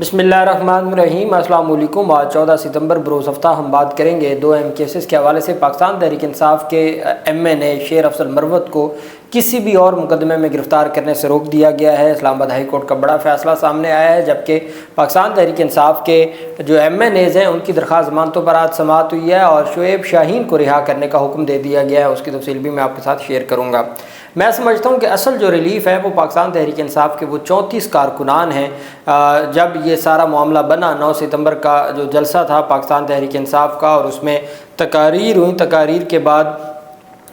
बिस्मिल्लाहिर्रहमानिर्रहीम। अस्सलाम वालेकुम। आज 14 सितंबर बरोज़ हफ्ता हम बात करेंगे दो अहम केसेस के हवाले से। पाकिस्तान तहरीक इंसाफ के MNA शेर अफजल मरवत को किसी भी और मुकदमे में गिरफ़्तार करने से रोक दिया गया है। इस्लामाबाद हाई कोर्ट का बड़ा फ़ैसला सामने आया है, जबकि पाकिस्तान तहरीक इंसाफ के जो MNAs हैं उनकी दरख्वास्त ज़मानतों पर आज समाअत हुई है और शुएब शाहीन को रिहा करने का हुक्म दे दिया गया है। उसकी तफसील भी मैं आपके साथ शेयर करूँगा। मैं समझता हूँ कि असल जो रिलीफ़ है वो पाकिस्तान तहरीक इंसाफ के वो 34 कारकुनान हैं। जब ये सारा मामला बना 9 सितंबर का जो जलसा था पाकिस्तान तहरीक इंसाफ का, और उसमें तकारीर हुई। तकारीर के बाद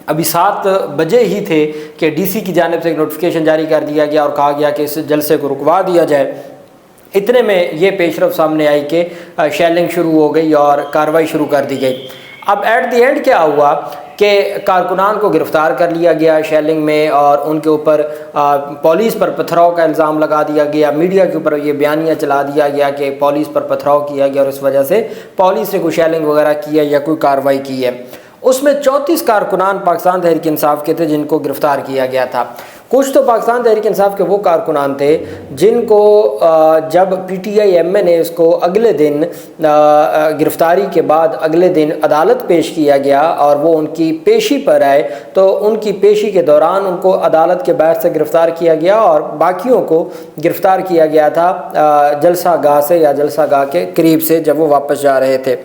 अभी 7 बजे ही थे कि DC की जानिब से एक नोटिफिकेशन जारी कर दिया गया और कहा गया कि इस जलसे को रुकवा दिया जाए। इतने में ये पेशरफ सामने आई कि शेलिंग शुरू हो गई और कार्रवाई शुरू कर दी गई। अब एट द एंड क्या हुआ कि कारकुनान को गिरफ़्तार कर लिया गया शेलिंग में, और उनके ऊपर पुलिस पर पथराव का इल्ज़ाम लगा दिया गया। मीडिया के ऊपर ये बयानिया चला दिया गया कि पुलिस पर पथराव किया गया और इस वजह से पुलिस ने कोई शेलिंग वगैरह की है या कोई कार्रवाई की है। उसमें 34 कारकुनान पाकिस्तान तहरीक इंसाफ के थे जिनको गिरफ़्तार किया गया था। कुछ तो पाकिस्तान तहरीक इंसाफ के वो कारकुनान थे जिनको जब PTI MNAs को अगले दिन गिरफ़्तारी के बाद अगले दिन अदालत पेश किया गया और वो उनकी पेशी पर आए, तो उनकी पेशी के दौरान उनको अदालत के बाहर से गिरफ़्तार किया गया और बाकियों को गिरफ़्तार किया गया था जलसा गाह से या जलसा गाह के करीब से जब वो वापस जा रहे थे।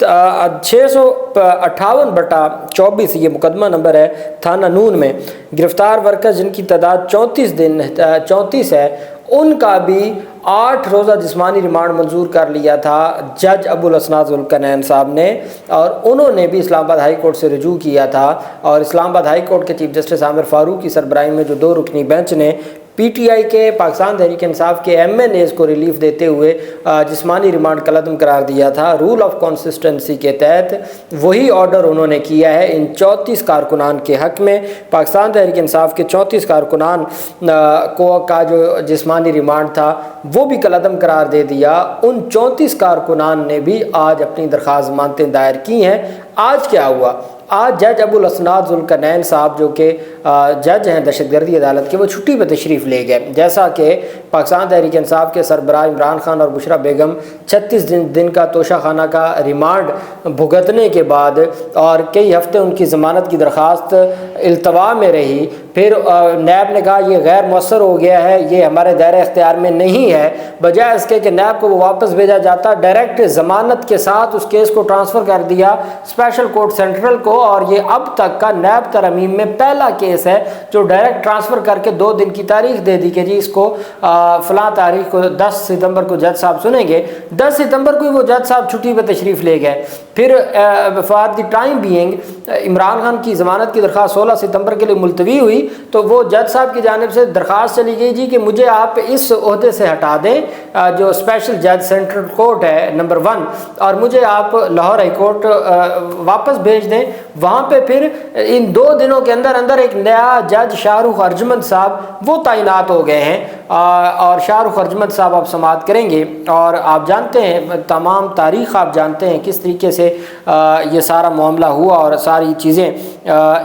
658/24 ये मुकदमा नंबर है थाना नून में। गिरफ़्तार वर्कर जिनकी तादाद 34 है, उनका भी 8 रोज़ा जिस्मानी रिमांड मंजूर कर लिया था जज अबुल असनाद ज़ुल्करनैन साहब ने, और उन्होंने भी इस्लामाबाद हाई कोर्ट से रुजू किया था। और इस्लामाबाद हाई कोर्ट के चीफ जस्टिस आमिर फ़ारूक की सरबराही में जो 2 रुकनी बेंच ने PTI के पाकिस्तान तहरीक इंसाफ के MNAs को रिलीफ देते हुए जिस्मानी रिमांड कलअदम करार दिया था, रूल ऑफ कंसिस्टेंसी के तहत वही ऑर्डर उन्होंने किया है इन 34 कारकुनान के हक़ में। पाकिस्तान तहरीक इंसाफ के 34 कारकुनान का जो जिस्मानी रिमांड था वो भी कलअदम करार दे दिया। उन 34 कारकुनान ने भी आज अपनी दरख्वास्त ज़मानतें दायर की हैं। आज क्या हुआ, आज जज अबुल असनाद ज़ुल्करनैन साहब जो कि जज हैं दहशतगर्दी अदालत के, वो छुट्टी पर तशरीफ़ ले गए। जैसा कि पाकिस्तान तहरीक इंसाफ के सरबराह इमरान खान और बुशरा बेगम 36 दिन का तोशाखाना का रिमांड भुगतने के बाद और कई हफ्ते उनकी ज़मानत की दरख्वास्त इल्तवा में रही, फिर नैब ने कहा ये गैर मौसर हो गया है, ये हमारे दायरे इख्तियार में नहीं है। बजाय इसके कि नैब को वो वापस भेजा जाता, डायरेक्ट ज़मानत के साथ उस केस को ट्रांसफ़र कर दिया स्पेशल कोर्ट सेंट्रल को, और ये अब तक का नैब तरमीम में पहला केस है जो डायरेक्ट ट्रांसफ़र करके 2 दिन की तारीख दे दी कि जी इसको फ़लाँ तारीख को 10 सितंबर को जज साहब सुनेंगे। 10 सितंबर को ही वो जज साहब छुट्टी पर तशरीफ़ ले गए। फिर for the time being Imran Khan की ज़मानत की दरख्वास्त 16 सितंबर के लिए मुलतवी हुई, तो वो जज साहब की जानिब से दरख्वास्त चली गई जी कि मुझे आप इस ओहदे से हटा दें जो स्पेशल जज सेंट्रल कोर्ट है नंबर 1, और मुझे आप लाहौर हाई कोर्ट वापस भेज दें। वहाँ पे फिर इन 2 दिनों के अंदर अंदर एक नया जज शाहरुख अर्जमंद साहब वो तैनात हो गए हैं, और शाहरुख अर्जमंद साहब आप समाअत करेंगे। और आप जानते हैं तमाम तारीख़, आप जानते हैं किस तरीके से ये सारा मामला हुआ और सारी चीज़ें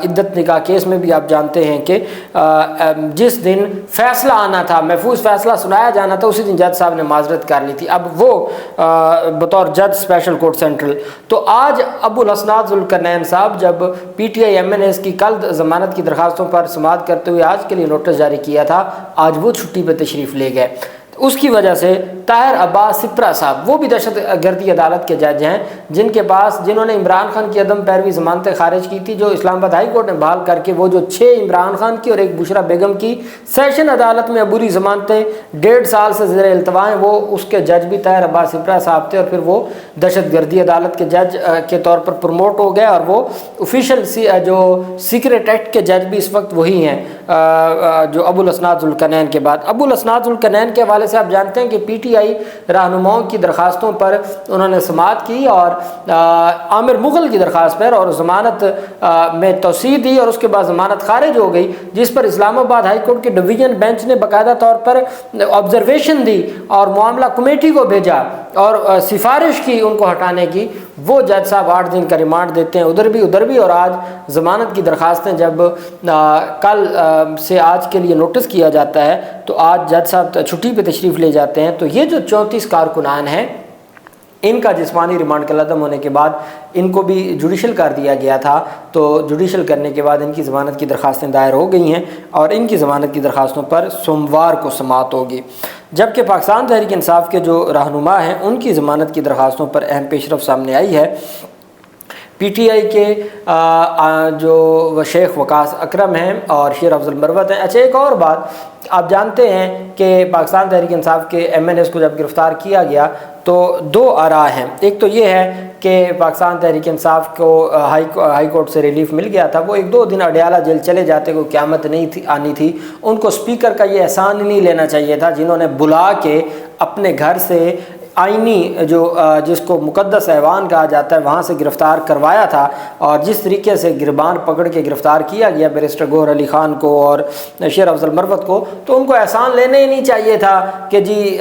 इद्दत निकाह केस में भी आप जानते हैं कि जिस दिन फ़ैसला आना था, महफूज फ़ैसला सुनाया जाना था, उसी दिन जज साहब ने माजरत कर ली थी। अब वो बतौर जज स्पेशल कोर्ट सेंट्रल, तो आज अबुल असनाद ज़ुल्करनैन साहब जब PTI MNAs की कल ज़मानत की दरख्वास्तों पर समाअत करते हुए आज के लिए नोटिस जारी किया था, आज वो छुट्टी पर तशरीफ़ ले गए। उसकी वजह से ताहिर अब्बास सिप्रा साहब, वो भी दहशत गर्दी अदालत के जज हैं जिन्होंने इमरान खान की अदम पैरवी ज़मानतें खारिज की थी, जो इस्लामाबाद हाई कोर्ट ने बहाल करके वो जो 6 इमरान खान की और 1 बुशरा बेगम की सेशन अदालत में अबूरी ज़मानतें 1.5 साल से ज़ेर इल्तवा हैं, वो उसके जज भी ताहिर अब्बास सिप्रा साहब थे। और फिर वो दहशत गर्दी अदालत के जज के तौर पर प्रमोट हो गए, और वो ऑफिशियल जो सीक्रेट एक्ट के जज भी इस वक्त वही हैं जो अबुल असनाद ज़ुल्करनैन के बाद। अबुल असनाद ज़ुल्करनैन के हवाले से आप जानते हैं कि PTI रहनुमाओं की दरख्वास्तों पर उन्होंने समाअत की और आमिर मुग़ल की दरख्वास्त पर, और ज़मानत में तौसीह दी और उसके बाद ज़मानत खारिज हो गई, जिस पर इस्लामाबाद हाई कोर्ट के डिवीज़न बेंच ने बाकायदा तौर पर ऑब्जर्वेशन दी और मामला कमेटी को भेजा اور سفارش کی ان کو ہٹانے کی، وہ جج صاحب 8 دن کا ریمانڈ دیتے ہیں ادھر بھی، اور آج ضمانت کی درخواستیں جب کل سے آج کے لیے نوٹس کیا جاتا ہے تو آج جج صاحب چھٹی پہ تشریف لے جاتے ہیں۔ تو یہ جو 34 کارکنان ہیں ان کا جسمانی ریمانڈ کالعدم ہونے کے بعد ان کو بھی جوڈیشل کر دیا گیا تھا، تو جوڈیشل کرنے کے بعد ان کی ضمانت کی درخواستیں دائر ہو گئی ہیں اور ان کی ضمانت کی درخواستوں پر سوموار کو سماعت ہوگی، جبکہ پاکستان تحریک انصاف کے جو رہنما ہیں ان کی ضمانت کی درخواستوں پر اہم پیش رفت سامنے آئی ہے۔ پی ٹی آئی کے جو شیخ وقاص اکرم ہیں اور شیر افضل مروت ہیں۔ اچھا، ایک اور بات آپ جانتے ہیں کہ پاکستان تحریک انصاف کے ایم این ایز کو جب گرفتار کیا گیا تو 2 آراء ہیں۔ ایک تو یہ ہے کہ پاکستان تحریک انصاف کو ہائی کورٹ سے ریلیف مل گیا تھا، وہ 1-2 دن اڈیالہ جیل چلے جاتے، کوئی قیامت نہیں آنی تھی، ان کو اسپیکر کا یہ احسان نہیں لینا چاہیے تھا جنہوں نے بلا کے اپنے گھر سے آئینی جس کو مقدس ایوان کہا جاتا ہے وہاں سے گرفتار کروایا تھا، اور جس طریقے سے گربان پکڑ کے گرفتار کیا گیا بیرسٹر گوہر علی خان کو اور شیر افضل مروت کو، تو ان کو احسان لینا ہی نہیں چاہیے تھا کہ جی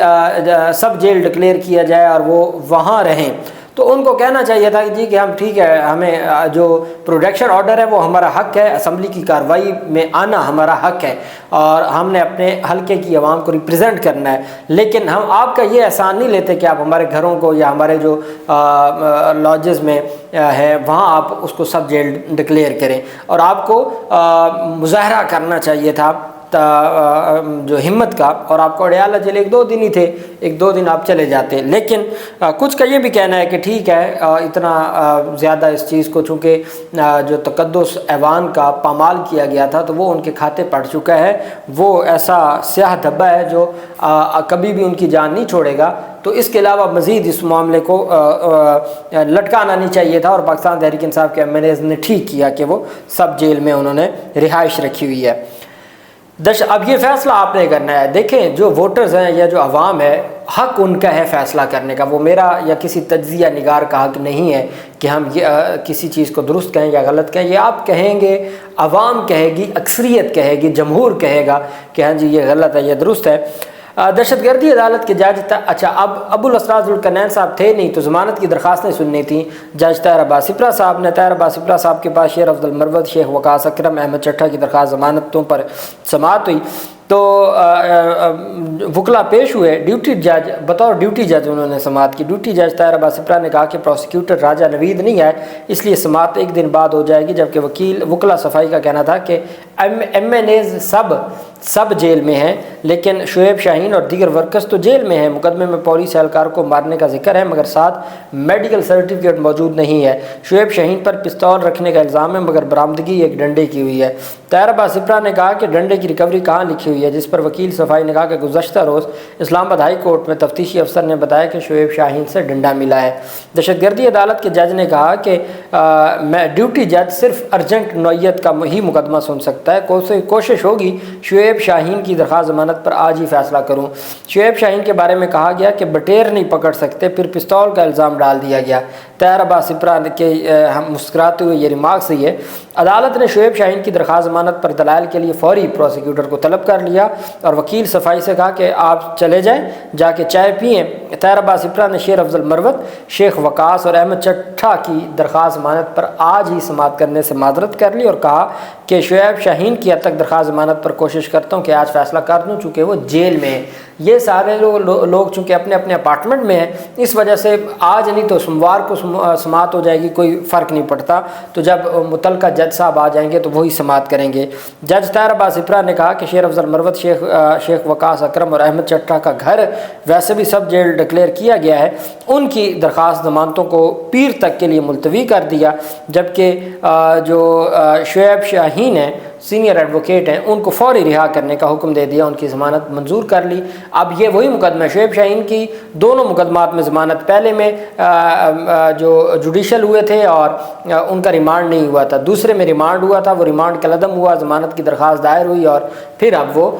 سب جیل ڈکلیئر کیا جائے اور وہ وہاں رہیں۔ تو ان کو کہنا چاہیے تھا کہ جی کہ ہم ٹھیک ہے، ہمیں جو پروٹیکشن آرڈر ہے وہ ہمارا حق ہے، اسمبلی کی کارروائی میں آنا ہمارا حق ہے اور ہم نے اپنے حلقے کی عوام کو ریپرزینٹ کرنا ہے، لیکن ہم آپ کا یہ احسان نہیں لیتے کہ آپ ہمارے گھروں کو یا ہمارے جو لاجز میں ہے وہاں آپ اس کو سب جیل ڈکلیئر کریں، اور آپ کو مظاہرہ کرنا چاہیے تھا جو ہمت کا، اور آپ کو اڈیالہ جیل 1-2 دن ہی تھے، 1-2 دن آپ چلے جاتے۔ لیکن کچھ کا یہ بھی کہنا ہے کہ ٹھیک ہے، اتنا زیادہ اس چیز کو چونکہ جو تقدس ایوان کا پامال کیا گیا تھا تو وہ ان کے کھاتے پڑ چکا ہے، وہ ایسا سیاہ دھبا ہے جو کبھی بھی ان کی جان نہیں چھوڑے گا، تو اس کے علاوہ مزید اس معاملے کو لٹکانا نہیں چاہیے تھا، اور پاکستان تحریک انصاف کے ایم این ایز نے ٹھیک کیا کہ وہ سب جیل میں انہوں نے رہائش رکھی ہوئی ہے۔ اب یہ فیصلہ آپ نے کرنا ہے۔ دیکھیں، جو ووٹرز ہیں یا جو عوام ہے، حق ان کا ہے فیصلہ کرنے کا، وہ میرا یا کسی تجزیہ نگار کا حق نہیں ہے کہ ہم کسی چیز کو درست کہیں یا غلط کہیں، یہ آپ کہیں گے، عوام کہے گی، اکثریت کہے گی، جمہور کہے گا کہ ہاں جی یہ غلط ہے، یہ درست ہے۔ دہشت گردی عدالت کے جج اچھا اب ابو الاسرار ذوالقرنین صاحب تھے نہیں تو ضمانت کی درخواستیں سننی تھیں، جج طاہر عباس سپرہ صاحب نے، طاہر عباس سپرہ صاحب کے پاس شیر افضل مروت، شیخ وقاص اکرم، احمد چٹھا کی درخواست ضمانتوں پر سماعت ہوئی، تو وکلا پیش ہوئے، ڈیوٹی جج بطور ڈیوٹی جج انہوں نے سماعت کی۔ ڈیوٹی جج طاہر عباس سپرہ نے کہا کہ پروسیکیوٹر راجہ نوید نہیں ہے، اس لیے سماعت 1 دن بعد ہو جائے گی، جبکہ وکلا صفائی کا کہنا تھا کہ ایم این ایز سب جیل میں ہیں، لیکن شعیب شاہین اور دیگر ورکرز تو جیل میں ہیں۔ مقدمے میں پولیس اہلکار کو مارنے کا ذکر ہے مگر ساتھ میڈیکل سرٹیفکیٹ موجود نہیں ہے۔ شعیب شاہین پر پستول رکھنے کا الزام ہے مگر برآمدگی ایک ڈنڈے کی ہوئی ہے۔ طاہر عباس سپرہ نے کہا کہ ڈنڈے کی ریکوری کہاں لکھی ہوئی ہے، جس پر وکیل صفائی نے کہا کہ گزشتہ روز اسلام آباد ہائی کورٹ میں تفتیشی افسر نے بتایا کہ شعیب شاہین سے ڈنڈا ملا ہے۔ دہشت گردی عدالت کے جج نے کہا کہ ڈیوٹی جج صرف ارجنٹ نوعیت کا ہی مقدمہ سن سکتا ہے، کوشش ہوگی شعیب شاہین کی درخواست ضمانت پر آج ہی فیصلہ کروں۔ شعیب شاہین کے بارے میں کہا گیا کہ بٹیر نہیں پکڑ سکتے، پھر پستول کا الزام ڈال دیا گیا۔ طاہر عباس سپرہ کے مسکراتے ہوئے یہ ریمارکس ہوئی ہے۔ عدالت نے شعیب شاہین کی درخواست ضمانت پر دلائل کے لیے فوری پروسیکیوٹر کو طلب کر لیا اور وکیل صفائی سے کہا کہ آپ چلے جائیں، جا کے چائے پئیں۔ طاہر عباس سپرہ نے شیر افضل مروت، شیخ وقاص اور احمد چٹھا کی درخواست ضمانت پر آج ہی سماعت کرنے سے معذرت کر لی اور کہا کہ شعیب شاہین کی حد تک درخواست ضمانت پر کوشش کرتا ہوں کہ آج فیصلہ کر دوں، چونکہ وہ جیل میں ہیں۔ یہ سارے لوگ چونکہ اپنے اپنے اپارٹمنٹ میں ہیں، اس وجہ سے آج نہیں تو سوموار کو سماعت ہو جائے گی، کوئی فرق نہیں پڑتا، تو جب متعلقہ جج صاحب آ جائیں گے تو وہی سماعت کریں گے۔ جج طاہر عباس سپرہ نے کہا کہ شیر افضل مروت، شیخ وقاص اکرم اور احمد چٹھا کا گھر ویسے بھی سب جیل ڈکلیئر کیا گیا ہے، ان کی درخواست ضمانتوں کو پیر تک کے لیے ملتوی کر دیا، جبکہ جو شعیب شاہین ہیں، سینئر ایڈوکیٹ ہیں، ان کو فوری رہا کرنے کا حکم دے دیا، ان کی ضمانت منظور کر لی۔ اب یہ وہی مقدمہ ہے، شعیب شاہین کی دونوں مقدمات میں ضمانت پہلے میں جو جوڈیشل ہوئے تھے اور ان کا ریمانڈ نہیں ہوا تھا، دوسرے میں ریمانڈ ہوا تھا، وہ ریمانڈ کالعدم ہوا، ضمانت کی درخواست دائر ہوئی اور پھر اب وہ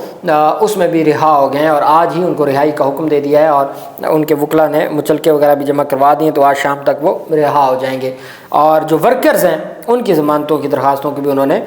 اس میں بھی رہا ہو گئے ہیں اور آج ہی ان کو رہائی کا حکم دے دیا ہے اور ان کے وکلا نے مچلکے وغیرہ بھی جمع کروا دیے، تو آج شام تک وہ رہا ہو جائیں گے۔ اور جو ورکرز ہیں ان کی ضمانتوں کی درخواستوں کی بھی انہوں نے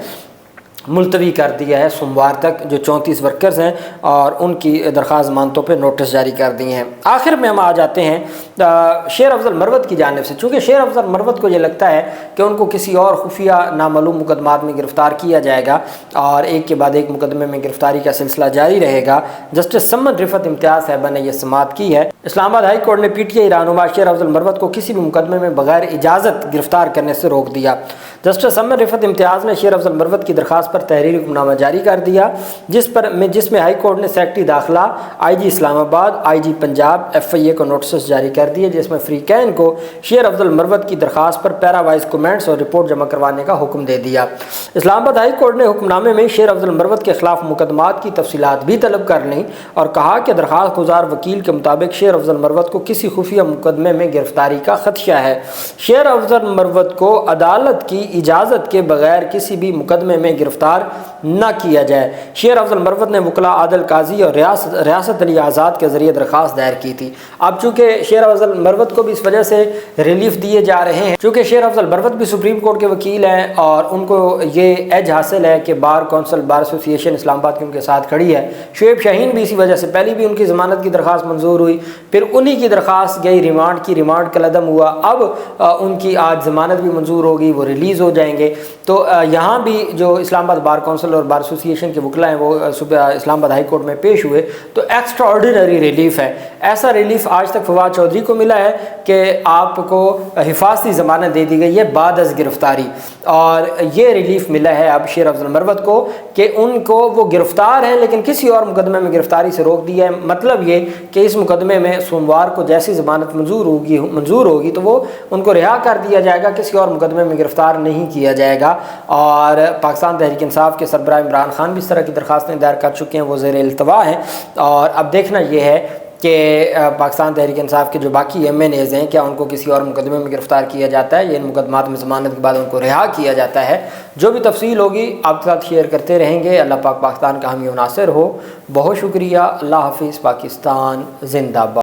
ملتوی کر دیا ہے سوموار تک، جو 34 ورکرز ہیں اور ان کی درخواست ضمانتوں پہ نوٹس جاری کر دیے ہیں۔ آخر میں ہم آ جاتے ہیں शेर अफजल मरवत की जानिब से, चूँकि शेर अफजल मरवत को ये लगता है कि उनको किसी और खुफिया नामालूम मुकदमात में गिरफ़्तार किया जाएगा और एक के बाद एक मुकदमे में गिरफ़्तारी का सिलसिला जारी रहेगा, जस्टिस समद रिफत इम्तियाज़ साहबा ने यह समाअत की है। इस्लामाबाद हाई कोर्ट ने PTI रहनुमा शेर अफजल मरवत को किसी भी मुकदमे में बगैर इजाज़त गिरफ़्तार करने से रोक दिया। जस्टिस समद रिफत इम्तियाज़ ने शेर अफजल मरवत की दरख्वास्त पर तहरीरी हुक्मनामा जारी कर दिया, जिसमें हाई कोर्ट ने सेक्रेटरी दाखिला, IG Islamabad, IG Punjab, FIA को नोटिस जारी कर दिए, जिसमें फ्रीकैन को शेर अफजल मरवत की दरख्वास्त पर पैरावाइज कमेंट्स और रिपोर्ट जमा करवाने का हुक्म दे दिया। इस्लामाबाद हाई कोर्ट ने हुक्मनामे में शेर अफजल मरवत के खिलाफ मुकदमात की तफसीलात भी तलब कर लीं और कहा कि दरख्वास्त गुजार वकील के मुताबिक शेर अफजल मरवत को किसी खुफिया मुकदमे में गिरफ्तारी का खदशा है। शेर अफजल मरवत को अदालत की इजाज़त के बगैर किसी भी मुकदमे में गिरफ्तार न किया जाए। शेर अफजल मरवत ने वकला आदिल काजी और रियासत अली आज़ाद के ज़रिए दरख्वास्त दायर की थी। अब चूँकि शेर अफजल मरवत को भी इस वजह से रिलीफ दिए जा रहे हैं, चूँकि शेर अफजल मरवत भी सुप्रीम कोर्ट के वकील हैं और उनको ये एज हासिल है कि bar council bar association Islamabad की उनके साथ खड़ी है। शुएब शाहीन भी इसी वजह से, पहले भी उनकी ज़मानत की दरख्वास्त मंजूर हुई, फिर उन्हीं की दरख्वास्त गई रिमांड की, रिमांड का लदम हुआ, अब उनकी आज ज़मानत भी मंजूर होगी, वो रिलीज़ हो जाएंगे। तो यहाँ भी जो इस्लामाबाद बार कौंसिल और बार एसोसिएशन के वकला हैं वो इस्लामाबाद हाई कोर्ट में पेश हुए, तो एक्स्ट्रा ऑर्डिनरी रिलीफ है। ऐसा रिलीफ आज तक फवाद चौधरी को मिला है कि आपको हिफाजती ज़मानत दे दी गई है बाद अज़ गिरफ़्तारी, और ये रिलीफ मिला है अब शेर अफजल मरवत को कि उनको वो गिरफ़्तार हैं लेकिन किसी और मुकदमे में गिरफ़्तारी से रोक दिया है। मतलब ये कि इस मुकदमे में सोमवार को जैसी ज़मानत मंजूर होगी तो वो उनको रिहा कर दिया जाएगा, किसी और मुकदमे में गिरफ़्तार नहीं किया जाएगा। और पाकिस्तान तहरीक इंसाफ के सरबराह इमरान खान भी इस तरह की दरख्वास्तें दायर कर चुके हैं, वो ज़ेर इल्तवा हैं। और अब देखना ये है कि पाकिस्तान तहरीक इंसाफ के जो बाकी MNAs हैं क्या उनको किसी और मुकदमे में गिरफ़्तार किया जाता है या इन मुकदमात में ज़मानत के बाद उनको रिहा किया जाता है। जो भी तफसील होगी आपके साथ शेयर करते रहेंगे। अल्लाह पाक पाकिस्तान का हामी नासिर हो। बहुत शुक्रिया। अल्लाह हाफिज़। पाकिस्तान जिंदाबाद।